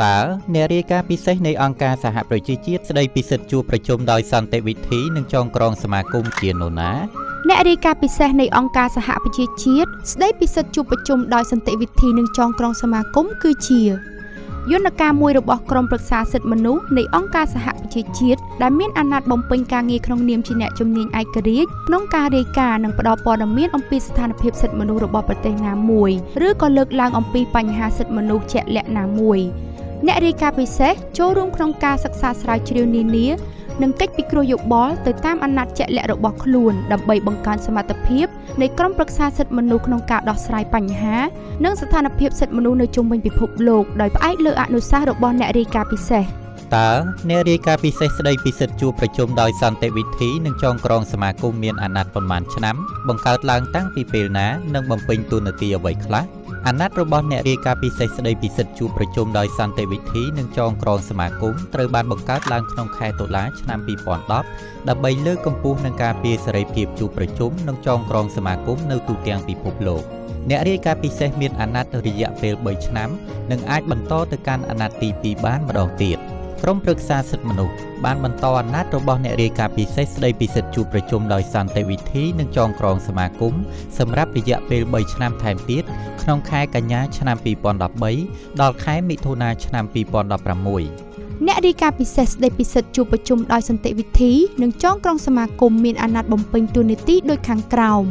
តើអ្នករាយការណ៍ពិសេសនៃអង្គការសហប្រជាជាតិស្ដីពីសិទ្ធិជួបប្រជុំដោយសន្តិវិធីនិងចងក្រងសមាគមជានរណាអ្នករាយការណ៍ពិសេសនៃអង្គការសហប្រជាជាតិស្ដីពីសិទ្ធិជួបប្រជុំដោយសន្តិវិធីនិងចងក្រងសមាគមគឺជាយន្តការមួយរបស់ក្រុមប្រឹក្សាសិទ្ធិមនុស្សនៃអង្គការសហប្រជាជាតិដែលមានអាណត្តិបំពេញការងារក្នុងនាមជាអ្នកជំនាញឯករាជ្យក្នុងការរាយការណ៍និងផ្តល់ព័ត៌មានអំពីស្ថានភាពសិទ្ធិមនុស្សរបស់ប្រទេសណាមួយឬក៏លើកឡើងអំពីបញ្ហាសិទ្ធិមនុស្សជាក់លាក់ណាមួយអ្នករាយការណ៍ពិសេសចូលរួមក្នុងការសិក្សាស្រាវជ្រាវនានានិងកិច្ចពិគ្រោះយោបល់ទៅតាមអាណត្តិជាក់លាក់របស់ខ្លួនដើម្បីបង្កើនសមត្ថភាពនៃក្រុមប្រឹក្សាសិទ្ធិមនុស្សក្នុងការដោះស្រាយបញ្ហានិងស្ថានភាពសិទ្ធិមនុស្សនៅជុំវិញពិភពលោកដោយផ្អែកលើអនុសាសន៍របស់អ្នករាយការណ៍ពិសេសតើអ្នករាយការណ៍ពិសេសស្ដីពីសិទ្ធិជួបប្រជុំដោយសន្តិវិធីនិងចងក្រងសមាគមមានអាណត្តិប៉ុន្មានឆ្នាំបង្កើតឡើងតាំងពីពេលណានិងបំពេញតួនាទីអ្វីខ្លះអាណត្តិរបស់អ្នករាយការណ៍ពិសេសស្ដីពីសិទ្ធិជួបប្រជុំដោយសន្តិវិធីនិងចងក្រងសមាគមត្រូវបានបង្កើតឡើងក្នុងខែតុលាឆ្នាំ2010ដើម្បីលើកកម្ពស់និងការពារសេរីភាពជួបប្រជុំនិងចងក្រងសមាគមនៅទូទាំងពិភពលោកអ្នករាយការណ៍ពិសេសមានអាណត្តិរយៈពេល3ឆ្នាំនិងអាចបន្តទៅកាន់អាណត្តិទី2បានម្ដងទៀតក្រុមប្រឹក្សាសិទ្ធិមនុស្សបានបន្តអាណត្តិរបស់អ្នករាយការណ៍ពិសេសស្ដីពីសិទ្ធិជួបប្រជុំដោយសន្តិវិធីនិងចងក្រងសមាគមសម្រាប់រយៈពេល3ឆ្នាំថែមទៀតក្នុងខែកញ្ញាឆ្នាំ2013ដល់ខែមិថុនាឆ្នាំ2016អ្នករាយការណ៍ពិសេសស្ដីពីសិទ្ធិជួបប្រជុំដោយសន្តិវិធីនិងចងក្រងសមាគមមានអាណត្តិបំពេញតួនាទីដូចខាងក្រោម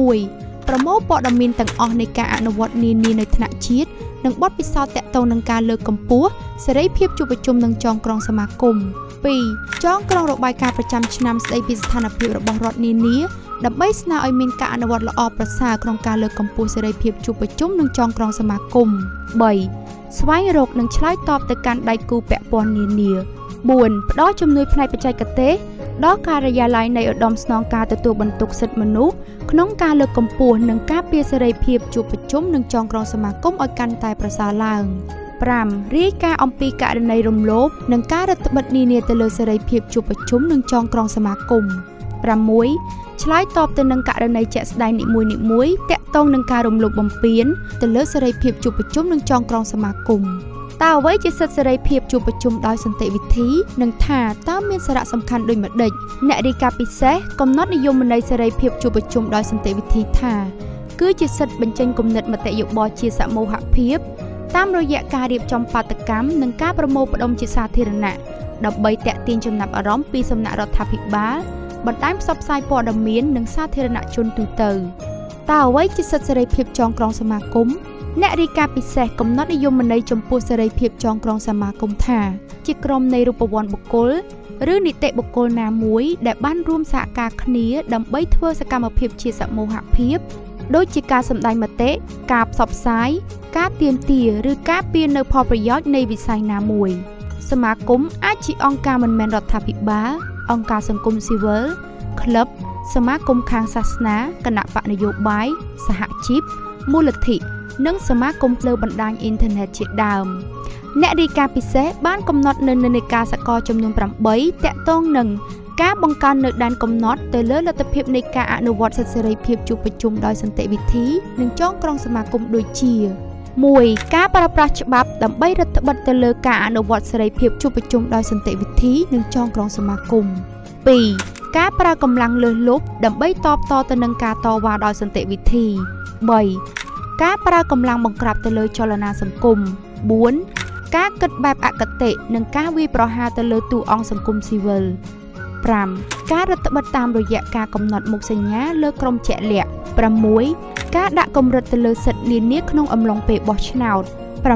1. ប្រមូលព័ត៌មានទាំងអស់នៃការអនុវត្តនានានៅថ្នាក់ជាតិនិងបទពិសោធន៍ទាក់ទងនឹងការលើកកម្ពស់សេរីភាពជួបប្រជុំនិងចងក្រងសមាគម 2. ចងក្រងរបាយការណ៍ប្រចាំឆ្នាំស្ដីពីស្ថានភាពរបស់រដ្ឋនានាដើម្បីស្នើឲ្យមានការអនុវត្តល្អប្រសើរក្នុងការលើកកម្ពស់សេរីភាពជួបប្រជុំនិងចងក្រងសមាគម 3. ស្វែងរកនិងឆ្លើយតបទៅកាន់ដៃគូពាក់ព័ន្ធនានា 4. ផ្ដល់ជំនួយផ្នែកបច្ចេកទេសដល់ការិយាល័យនៃឧត្តមស្នងការទទួលបន្ទុកសិទ្ធិមនុស្សក្នុងការលើកកម្ពស់និងការពារសេរីភាពជួបប្រជុំនិងចងក្រងសមាគមឲ្យកាន់តែប្រសើរឡើង 5. រាយការណ៍អំពីករណីរំលោភនិងការរឹតបន្តឹងនានាទៅលើសេរីភាពជួបប្រជុំនិងចងក្រងសមាគម 6. ឆ្លើយតបទៅនឹងករណីជាក់ស្ដែងនីមួយៗទាក់ទងនឹងការរំលោភបំពានទៅលើសេរីភាពជួបប្រជុំនិងចងក្រងសមាគមតើអ្វីជាសិទ្ធិសេរីភាពជួបប្រជុំដោយសន្តិវិធីនិងថាតើមានសារៈសំខាន់ដូចម្តេចអ្នករាយការណ៍ពិសេសកំណត់និយមន័យសេរីភាពជួបប្រជុំដោយសន្តិវិធីថាគឺជាសិទ្ធិបញ្ចេញគំនិតមតិយោបល់ជាសមូហភាពតាមរយៈការរៀបចំបាតុកម្មនិងការប្រមូលផ្ដុំជាសាធារណៈដើម្បីទាក់ទាញចំណាប់អារម្មណ៍ពីសំណាក់រដ្ឋាភិបាលបណ្ដាញផ្សព្វផ្សាយព័ត៌មាននិងសាធារណជនទូទៅតើអ្វីជាសិទ្ធិសេរីភាពចងក្រងសមាគមអ្នករាយការណ៍ពិសេសកំណត់និយមន័យចំពោះសេរីភាពចងក្រងសមាគមថាជាក្រុមនៃរូបវ័ណ្ណបុគ្គលឬនីតិបុគ្គលណាមួយដែលបានរួមសហការគ្នាដើម្បីធ្វើសកម្មភាពជាសមូហភាពដូចជាការសម្ដែងមតិការផ្សព្វផ្សាយការទាមទារឬការពារនៅផលប្រយោជន៍នៃវិស័យណាមួយសមាគមអាចជាអង្គការមិនមែនរដ្ឋាភិបាលអង្គការសង្គមស៊ីវិលក្លឹបសមាគមខាងសាសនាគណៈបកនយោបាយសហជីពមូលនិធិនិងសមាគមលើបណ្ដាញអ៊ីនធឺណិតជាដើមអ្នករាយការណ៍ពិសេសបានកំណត់នៅនិន្នាការសកលចំនួន8ទាក់ទងនឹងការបង្កើននៅដែនកំណត់ទៅលើលទ្ធភាពនៃការអនុវត្តសិទ្ធិសេរីភាពជួបប្រជុំដោយសន្តិវិធីនិងចងក្រងសមាគមដូចជា 1. ការប្រើប្រាស់ច្បាប់ដើម្បីរដ្ឋបិទទៅលើការអនុវត្តសេរីភាពជួបប្រជុំដោយសន្តិវិធីនិងចងក្រងសមាគម 2. ការប្រើកម្លាំងលើសលប់ដើម្បីតបតទៅនឹងការតវ៉ាដោយសន្តិវិធី 3. ការប្រើកម្លាំងបង្ក្រាបទៅលើចលនាសង្គម 4. ការគិតបែបអគតិនិងការវាយប្រហារទៅលើតួអង្គសង្គមស៊ីវិល 5. ការរដ្ឋបិទតាមរយៈការកំណត់មុខសញ្ញាលើក្រុមជាក់លាក់ 6. ការដាក់កម្រិតទៅលើសិទ្ធិនានាក្នុងអំឡុងពេលបោះឆ្នោត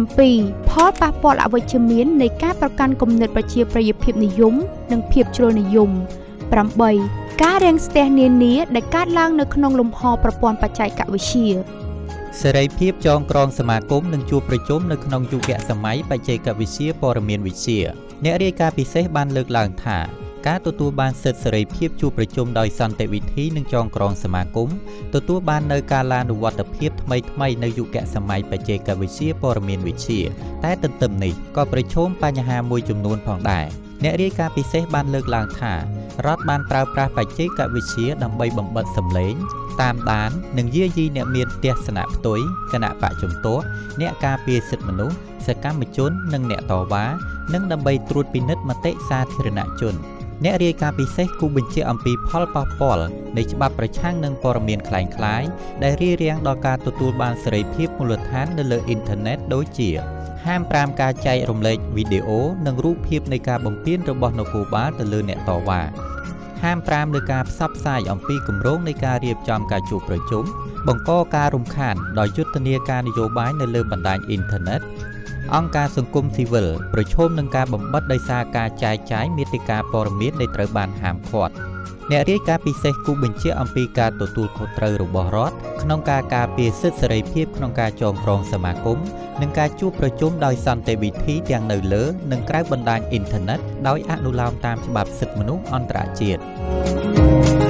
7. ផលប៉ះពាល់អវិជ្ជមាននៃការប្រកាន់គំនិតប្រជាប្រិយភាពនិយមនិងភាពជ្រុលនិយម 8. ការរាំងស្ទះនានាដែលកើតឡើងនៅក្នុងលំហប្រព័ន្ធបច្ចេកវិទ្យាសេរីភាពចងក្រងសមាគមនិងជួបប្រជុំនៅក្នុងយុគសម័យបច្ចេកវិទ្យាព័ត៌មានវិទ្យាអ្នករាយការណ៍ពិសេសបានលើកឡើងថាការទទួលបានសិទ្ធិសេរីភាពជួបប្រជុំដោយសន្តិវិធីនិងចងក្រងសមាគមទទួលបាននៅការឡានុវត្តភាពថ្មីៗនៅយុគសម័យបច្ចេកវិទ្យាព័ត៌មានវិទ្យាតែទន្ទឹមនេះក៏ប្រឈមបញ្ហាមួយចំនួនផងដែរ អ្នករាយការណ៍ពិសេសបានលើកឡើងថារដ្ឋបានប្រើប្រាស់បច្ចេកវិទ្យាដើម្បីបំបិទសម្លេងតាមដាននិងយាយីអ្នកមានទស្សនៈផ្ទុយគណៈបកជំទាស់អ្នកការពារសិទ្ធិមនុស្សសកម្មជននិងអ្នកតវ៉ានិងដើម្បីត្រួតពិនិត្យមតិសាធារណជនអ្នករាយការណ៍ពិសេសគូបញ្ជាក់អំពីផលប៉ះពាល់នៃច្បាប់ប្រឆាំងនឹងព័ត៌មានคล้ายៗដែលរារាំងដល់ការទទួលបានសេរីភាពមូលដ្ឋាននៅលើអ៊ីនធឺណិតដូចជាហាម5ការចែករំលែកវីដេអូនិងរូបភាពនៃការបំពានរបស់នគរបាលទៅលើអ្នកតវ៉ាហាម5លើការផ្សព្វផ្សាយអំពីគម្រោងនៃការរៀបចំការជួបប្រជុំបង្កការរំខានដោយយុទ្ធនាការនយោបាយនៅលើបណ្ដាញអ៊ីនធឺណិតអង្គការសង្គមស៊ីវិលប្រឈមនឹងការបំបិទដោយសារការចែកចាយមាតិកាព័ត៌មានដែលត្រូវបានហាមឃាត់អ្នករាយការណ៍ពិសេសគូបញ្ជាក់អំពីការទទួលខុសត្រូវរបស់រដ្ឋក្នុងការការពារសិទ្ធិសេរីភាពក្នុងការចងក្រងសមាគមនិងការជួបប្រជុំដោយសន្តិវិធីទាំងនៅលើនិងក្រៅបណ្ដាញអ៊ីនធឺណិតដោយអនុលោមតាមច្បាប់សិទ្ធិមនុស្សអន្តរជាតិ